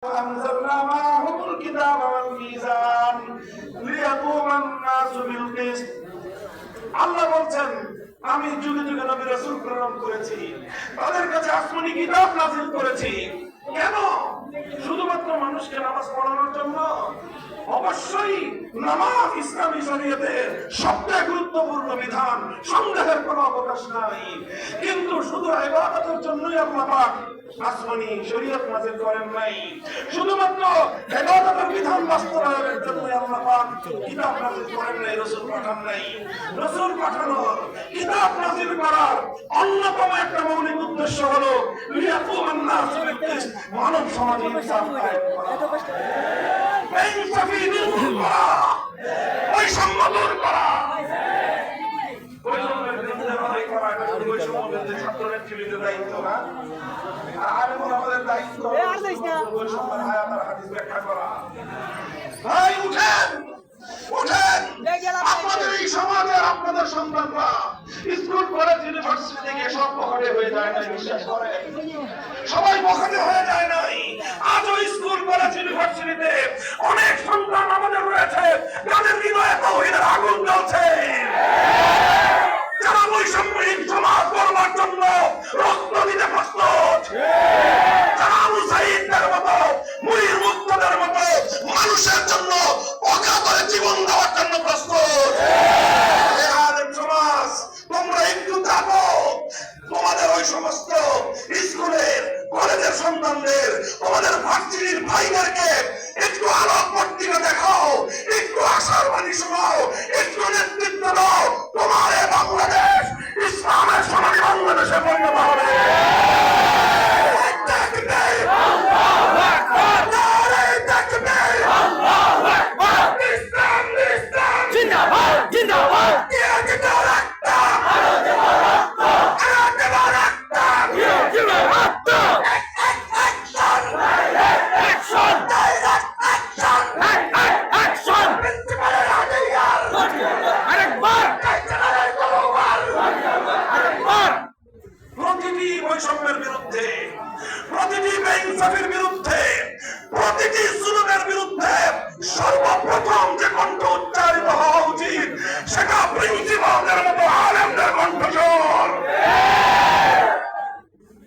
أنزلنا معهم الكتاب والميزان ليقوم الناس بالقسط আল্লাহ বলছেন আমি যুগে যুগে নবী রাসূল প্রেরণ করেছি, তাদের কাছে আসমানি কিতাব নাযিল করেছি। কেন? শুধুমাত্র মানুষকে নামাজ পড়ানোর জন্য? অবশ্যই নামাজ ইসলামী শরীয়তের সবচেয়ে গুরুত্বপূর্ণ বিধান, সন্দেহের কোনো অবকাশ নাই। কিন্তু শুধু ইবাদতের জন্যই আল্লাহ পাক আসমানি শরীয়ত নাযিল করেন নাই। শুধুমাত্র ইবাদতের বিধান বাস্তবায়নের জন্যই আল্লাহ পাক কিতাব নাযিল করেন নাই, রাসূল পাঠান নাই। রাসূল পাঠানোর, কিতাব নাযিল করার অন্যতম একটা মৌলিক উদ্দেশ্য হলো লিয়াকুমান নাসু বিল কিসত, মানব সমাজে ইনসাফ কায়েম করা, ইনসাফি দূর করা, বৈষম্য দূর করা। বৈষম্যের বিরুদ্ধে লড়াই করা এটা বৈষম্যের বিরুদ্ধে ছাত্রদের জীবিতের দায়িত্ব না, আর আমাদের দায়িত্ব বৈষম্যের আয়াত আর হাদিস ব্যাখ্যা করা। ভাই উঠেন, উঠেন! আপনাদের এই সমাজে আপনাদের সন্তানরা স্কুল কলেজ ইউনিভার্সিটি থেকে সব পকেটে হয়ে যায় না, বিশ্বাস করেন? সবাই পকেটে হয়ে যায় নাই। আজও স্কুল কলেজ ইউনিভার্সিটিতে অনেক সন্তান আমাদের রয়েছে যাদের হৃদয়ে তাওহীদের আগুন জ্বলছে, যারা বৈষম্যহীন সমাজ গড়বার জন্য রক্ত দিতে প্রস্তুত, যারা আবু সাঈদের মতো, মুনির মুক্তদের মতো মানুষের জন্য অকাতরে জীবন দেওয়ার জন্য প্রস্তুত। আলেম সমাজ, তোমরা একটু থাকো, তোমাদের ওই সমস্ত স্কুলের কলেজের সন্তানদের, তোমাদের ভার্সিটির ভাইদেরকে একটু আলোক পত্রিকা দেখাও, একটু আশার বাণী শোনাও, একটু নেতৃত্ব দাও। তোমার এই বাংলাদেশ ইসলামের সোনালী বাংলাদেশে পরিণত হবে। প্রতিটি বৈষম্যের বিরুদ্ধে, প্রতিটি বেইনসাফির বিরুদ্ধে, প্রতিটি জুলুমের বিরুদ্ধে সর্বপ্রথম যে কণ্ঠ উচ্চারিত হওয়া উচিত সেটা প্রিন্সিপালদের মতো আলেমদের কণ্ঠস্বর।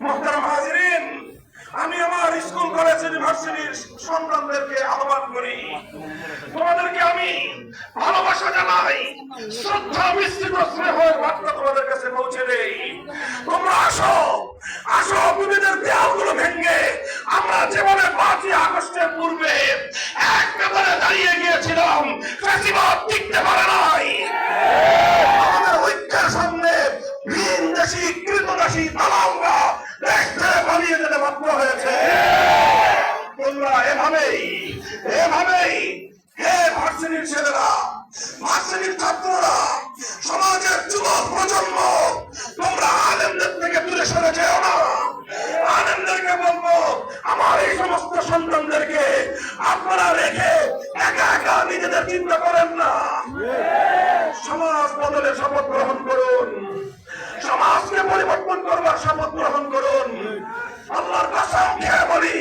মুহতারাম হাজিরিন, আমি আমার স্কুল কলেজ ইউনিভার্সিটির সন্তানদেরকে আহ্বান করি, তোমাদেরকে আমি ভালোবাসা জানাই, শ্রদ্ধা মিশ্রিত স্নেহের বার্তা তোমাদের কাছে পৌঁছে দেই। তোমরা আসো, আসো, বিভেদের দেয়ালগুলো ভেঙে আমরা যেভাবে 5ই আগস্টের পূর্বে এক কাতারে দাঁড়িয়ে গিয়েছিলাম, ফ্যাসিবাদ টিকতে পারে নাই। আমাদের ঐক্যের সামনে ভিনদেশী কৃতদাসী দালালরা দেশ ছেড়ে পালিয়ে যেতে বাধ্য হয়েছে। তোমরা এভাবেই, এভাবেই, হে ভার্সিটির ছেলেরা, ভার্সিটির ছাত্ররা, সমাজের যুবক প্রজন্ম, তোমরা আলেমদের থেকে দূরে সরে যেও না। আলেমদেরকে বলবো, আমার এই সমস্ত সন্তানদেরকে আপনারা রেখে একা একা নিজেদের চিন্তা করেন না। সমাজ বদলের শপথ গ্রহণ করুন, সমাজকে পরিবর্তন করবার শপথ গ্রহণ করুন। আল্লাহর কসম খেয়ে বলি,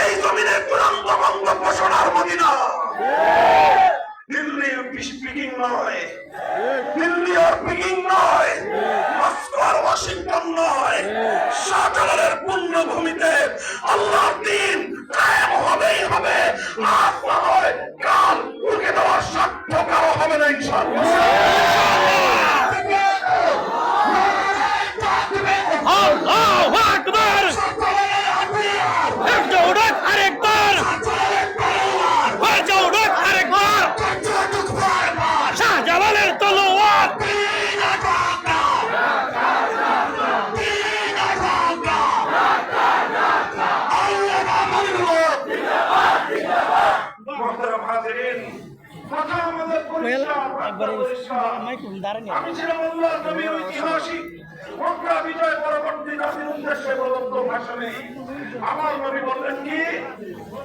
এই জমিনে চূড়ান্ত গন্তব্য সোনার মদিনা। দিল্লি স্পিকিং নয়, দিল্লি আর পিকিং নয়, মস্কো আর ওয়াশিংটন নয়, শাহজালালের পুণ্যভূমিতে আল্লাহর দ্বীন কায়েম হবেই হবে। আজ নয়, কাল রুখে দেওয়ার সাধ্য কারো হবে না ইনশাআল্লাহ। আল্লাহু আকবার! একটা উড়াক আরেকবার, উড়াক আরেকবার, শাহজালালের তলোয়ার। মুহতারাম হাজিরিন, কথা আমাদের পরিষ্কার, আমি ছিলাম আল্লাহর নবী ঐতিহাসিক মক্কা বিজয় পরবর্তী জাতির উদ্দেশ্যে প্রদত্ত ভাষণে আমার নবী বললেন কি,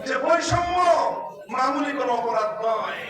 যে বৈষম্য মামুলি কোনো অপরাধ নয়।